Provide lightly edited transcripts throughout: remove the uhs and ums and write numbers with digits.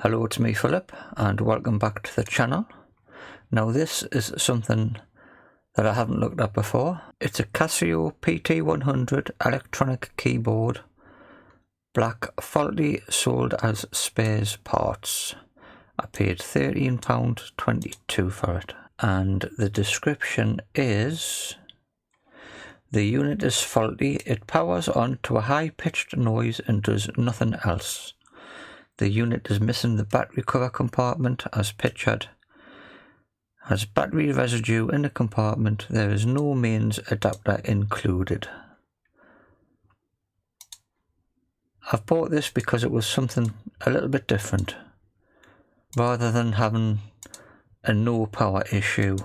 Hello, it's me Philip and welcome back to the channel. Now this is something that I haven't looked at before. It's a Casio PT-100 Electronic Keyboard, black, faulty, sold as spares parts. I paid £13.22 for it, and the description is: the unit is faulty, it powers on to a high-pitched noise and does nothing else. The unit is missing the battery cover compartment as pictured. Has battery residue in the compartment. There is no mains adapter included. I've bought this because it was something a little bit different. Rather than having a no power issue,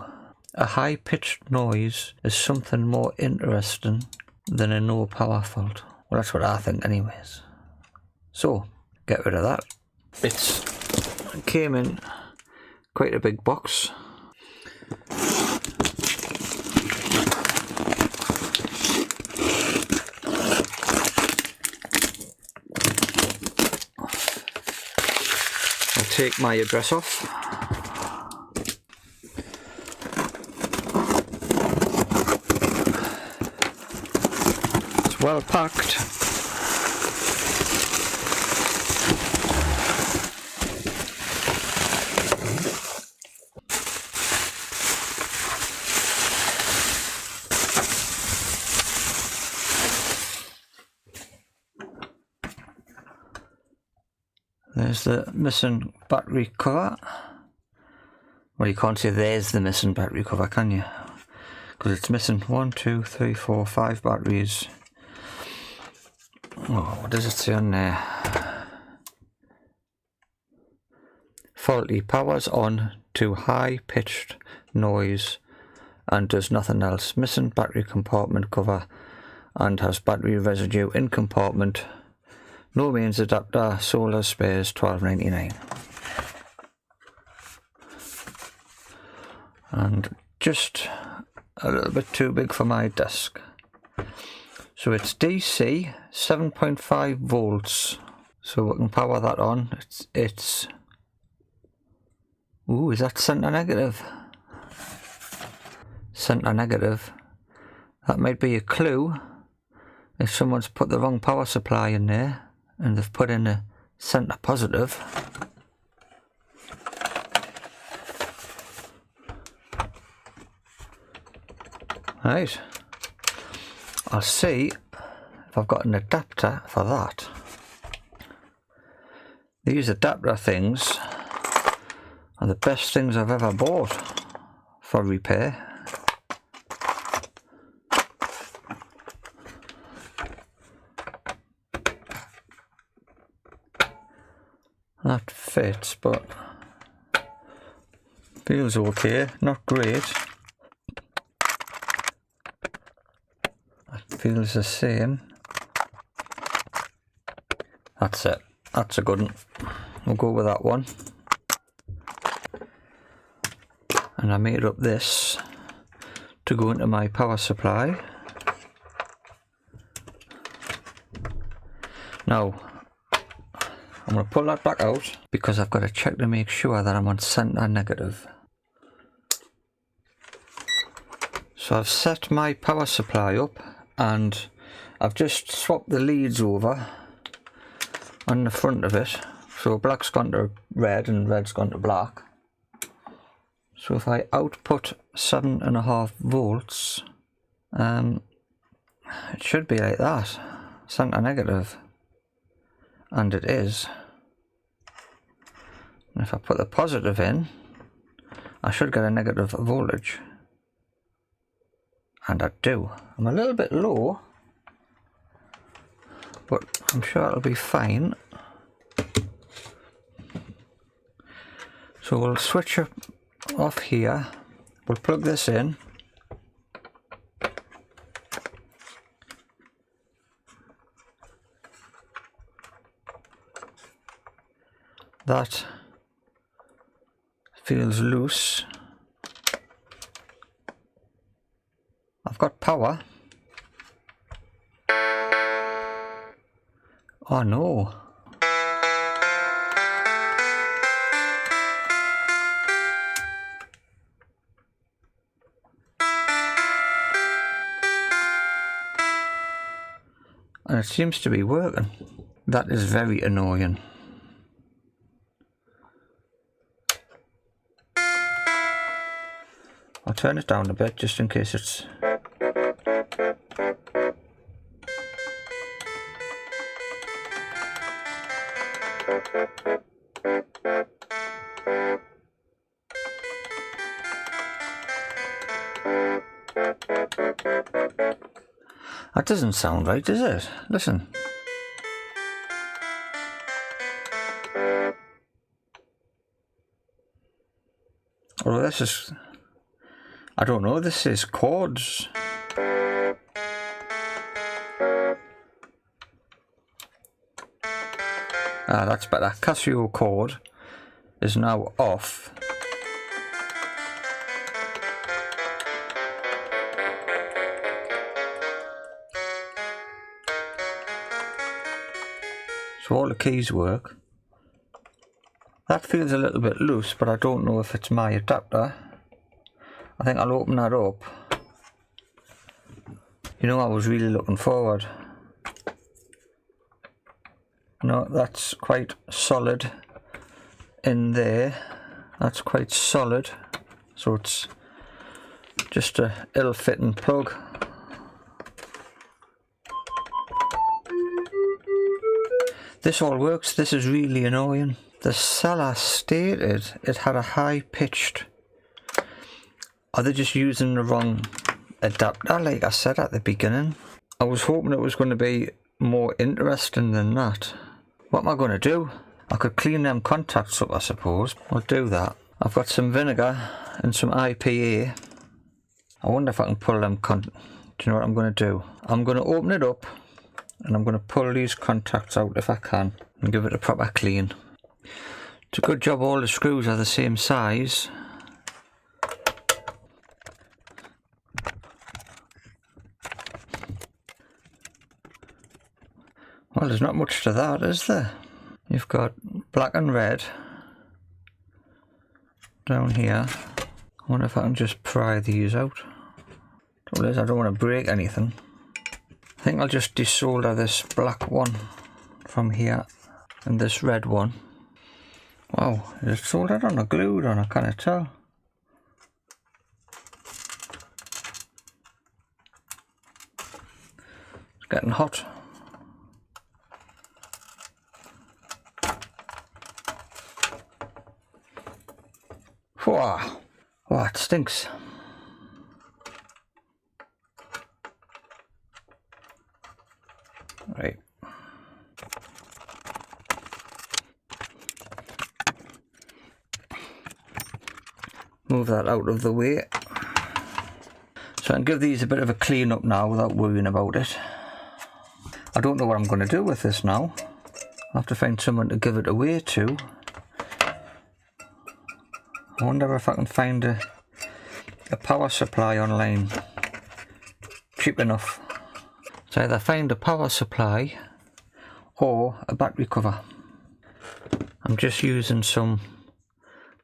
a high pitched noise is something more interesting than a no power fault. Well, that's what I think anyways. So, get rid of that. It came in quite a big box. I'll take my address off. It's well packed. There's the missing battery cover. Well, you can't say there's the missing battery cover, can you? Because it's missing 1, 2, 3, 4, 5 batteries. Oh, what does it say on there? Faulty, powers on to high pitched noise and does nothing else. Missing battery compartment cover and has battery residue in compartment. No mains adapter, solar spares, $12.99. And just a little bit too big for my desk. So it's DC 7.5 volts. So we can power that on. It's ooh, is that center negative? Center negative. That might be a clue if someone's put the wrong power supply in there and they've put in a center positive. Right, I'll see if I've got an adapter for that. These adapter things are the best things I've ever bought for repair. That fits, but feels okay, not great. That feels the same. That's it, that's a good one. We'll go with that one. And I made up this to go into my power supply. Now, I'm going to pull that back out because I've got to check to make sure that I'm on center negative. So I've set my power supply up and I've just swapped the leads over on the front of it. So black's gone to red and red's gone to black. So if I output 7.5 volts, it should be like that, center negative. And it is. And if I put the positive in, I should get a negative voltage. And I do. I'm a little bit low, but I'm sure it'll be fine. So we'll switch it off here. We'll plug this in. That feels loose. I've got power. Oh no. And it seems to be working. That is very annoying. I'll turn it down a bit just in case it's... That doesn't sound right, does it? Listen. Oh, this is... I don't know, this is chords. Ah, that's better. Casio chord is now off. So all the keys work. That feels a little bit loose, but I don't know if it's my adapter. I think I'll open that up. You know, I was really looking forward. No, that's quite solid in there. That's quite solid. So it's just a ill-fitting plug. This all works. This is really annoying. The seller stated it had a high-pitched... Are they just using the wrong adapter, like I said at the beginning? I was hoping it was going to be more interesting than that. What am I going to do? I could clean them contacts up, I suppose. I'll do that. I've got some vinegar and some IPA. I wonder if I can pull them do you know what I'm going to do? I'm going to open it up and I'm going to pull these contacts out if I can and give it a proper clean. It's a good job all the screws are the same size. Well, there's not much to that, is there? You've got black and red down here. I wonder if I can just pry these out. Trouble is, I don't want to break anything. I think I'll just desolder this black one from here and this red one. Wow, is it soldered on or glued on? I can't tell. It's getting hot. Wow, oh, it stinks. Right. Move that out of the way. So I can give these a bit of a clean up now without worrying about it. I don't know what I'm going to do with this now. I'll have to find someone to give it away to. I wonder if I can find a power supply online cheap enough. So either find a power supply or a battery cover. I'm just using some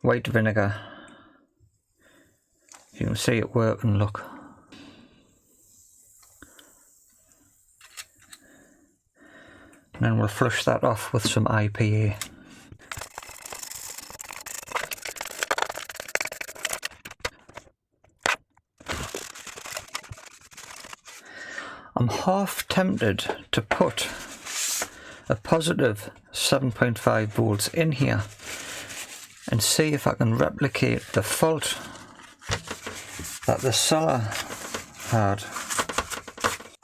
white vinegar. You can see it working, look. And then we'll flush that off with some IPA. I'm half tempted to put a positive 7.5 volts in here and see if I can replicate the fault that the seller had,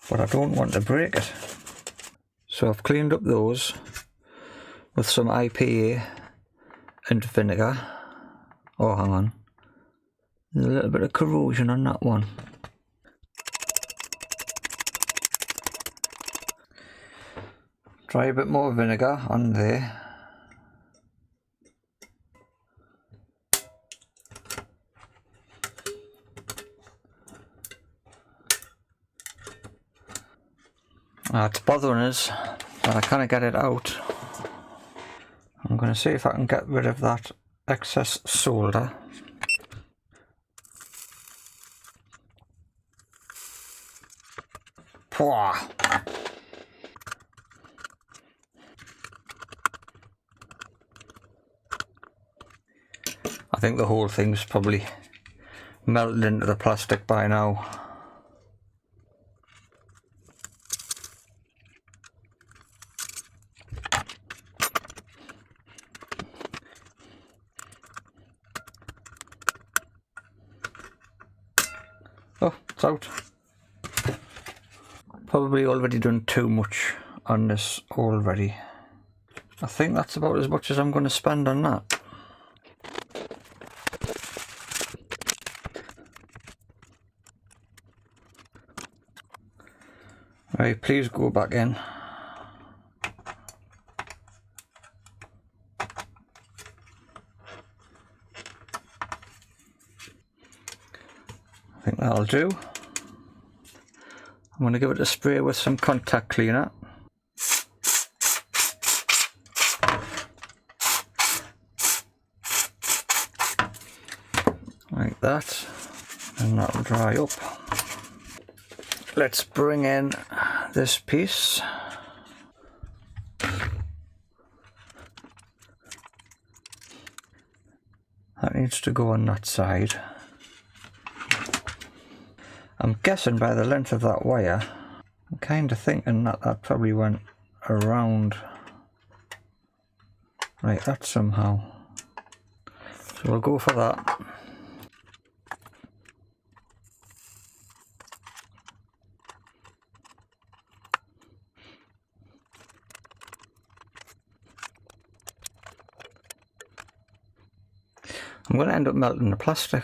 but I don't want to break it. So I've cleaned up those with some IPA and vinegar. Oh, hang on, there's a little bit of corrosion on that one. Try a bit more vinegar on there. It's bothering us, but I can't get it out. I'm going to see if I can get rid of that excess solder. I think the whole thing's probably melted into the plastic by now. Oh, it's out. Probably already done too much on this already. I think that's about as much as I'm going to spend on that. Right, please go back in. I think that'll do. I'm going to give it a spray with some contact cleaner. Like that. And that'll dry up. Let's bring in this piece. That needs to go on that side. I'm guessing by the length of that wire, I'm kind of thinking that that probably went around like that somehow. So we'll go for that. I'm going to end up melting the plastic.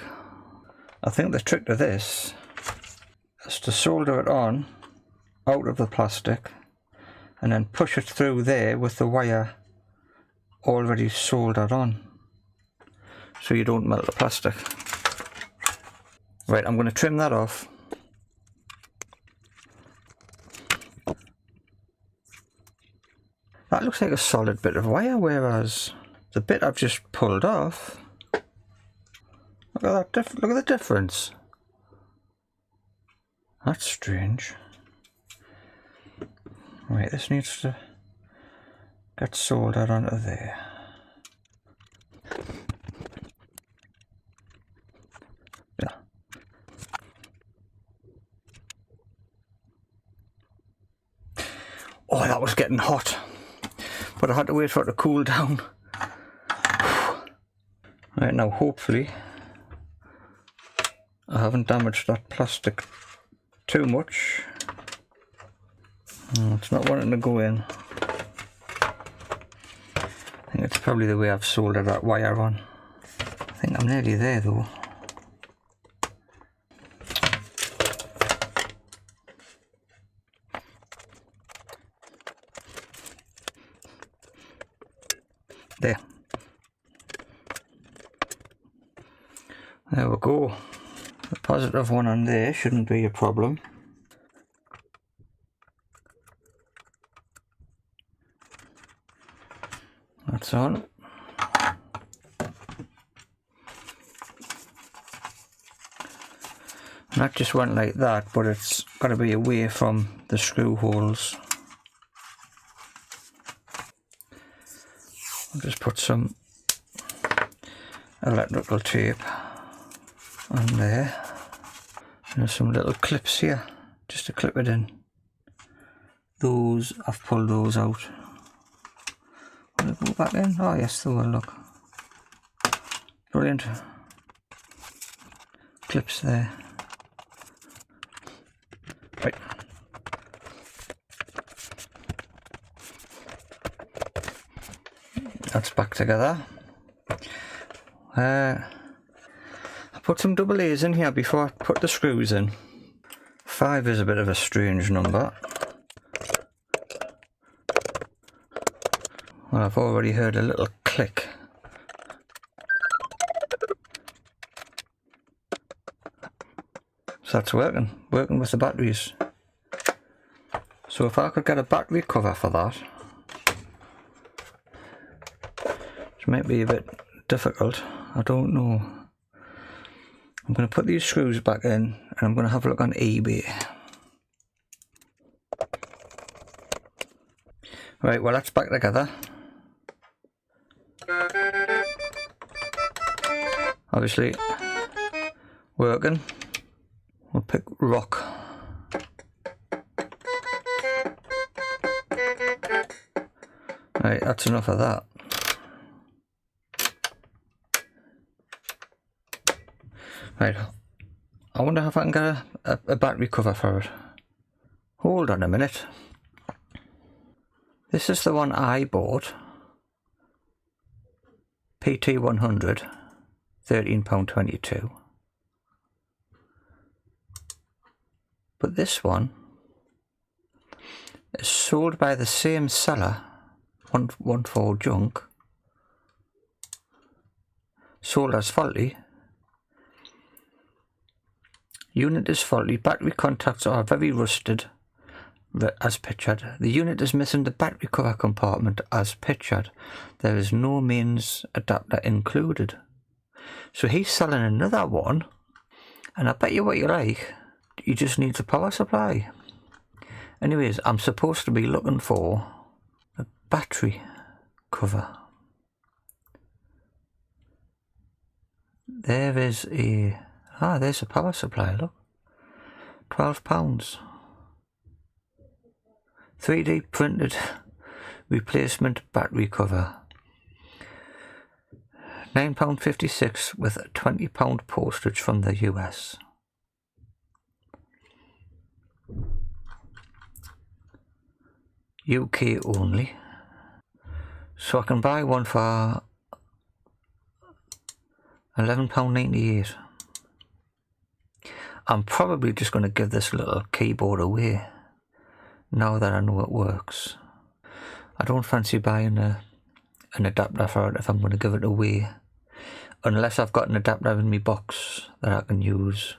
I think the trick to this is to solder it on out of the plastic and then push it through there with the wire already soldered on, so you don't melt the plastic. Right, I'm going to trim that off. That looks like a solid bit of wire, whereas the bit I've just pulled off, look at that, look at the difference. That's strange. Right, this needs to get soldered onto there. Yeah. Oh, that was getting hot, but I had to wait for it to cool down. Right, now hopefully I haven't damaged that plastic too much. Oh, it's not wanting to go in. I think it's probably the way I've soldered that wire on. I think I'm nearly there though. There. There we go. The positive one on there shouldn't be a problem. That's on. And that just went like that, but it's got to be away from the screw holes. I'll just put some electrical tape on there. And there's some little clips here, just to clip it in. Those, I've pulled those out. Will they go back in? Oh yes, they will, look. Brilliant. Clips there. Right. That's back together. I put some double A's in here before I put the screws in. 5 is a bit of a strange number. Well, I've already heard a little click. So that's working with the batteries. So if I could get a battery cover for that, which might be a bit difficult, I don't know. I'm going to put these screws back in and I'm going to have a look on eBay. Right, well that's back together. obviously working. We'll pick rock. Right, that's enough of that. Right, I wonder if I can get a battery cover for it. Hold on a minute. This is the one I bought. PT-100, £13.22. But this one is sold by the same seller, 114 junk, sold as faulty. Unit is faulty, battery contacts are very rusted as pictured. The unit is missing the battery cover compartment as pictured. There is no mains adapter included. So he's selling another one, and I bet you what you like, you just need the power supply. Anyways, I'm supposed to be looking for a battery cover. There is a, there's a power supply, look. £12. 3D printed replacement battery cover. £9.56 with £20 postage from the US. UK only. So I can buy one for £11.98. I'm probably just going to give this little keyboard away now that I know it works. I don't fancy buying an adapter for it if I'm going to give it away, unless I've got an adapter in my box that I can use.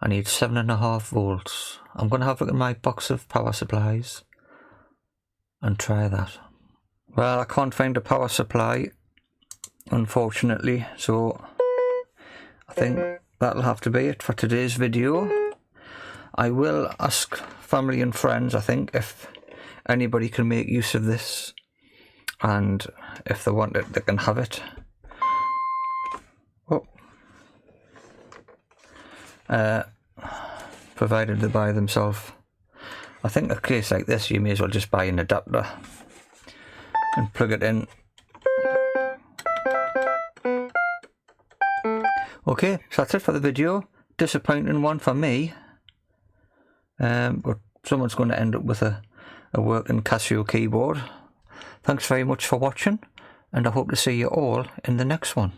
I need 7.5 volts. I'm going to have a look at my box of power supplies and try that. Well, I can't find a power supply, unfortunately, so I think that'll have to be it for today's video. I will ask family and friends, I think, if anybody can make use of this, and if they want it, they can have it. Provided they buy themselves. I think a case like this, you may as well just buy an adapter and plug it in. Okay, so that's it for the video. Disappointing one for me. But someone's going to end up with a working Casio keyboard. Thanks very much for watching, and I hope to see you all in the next one.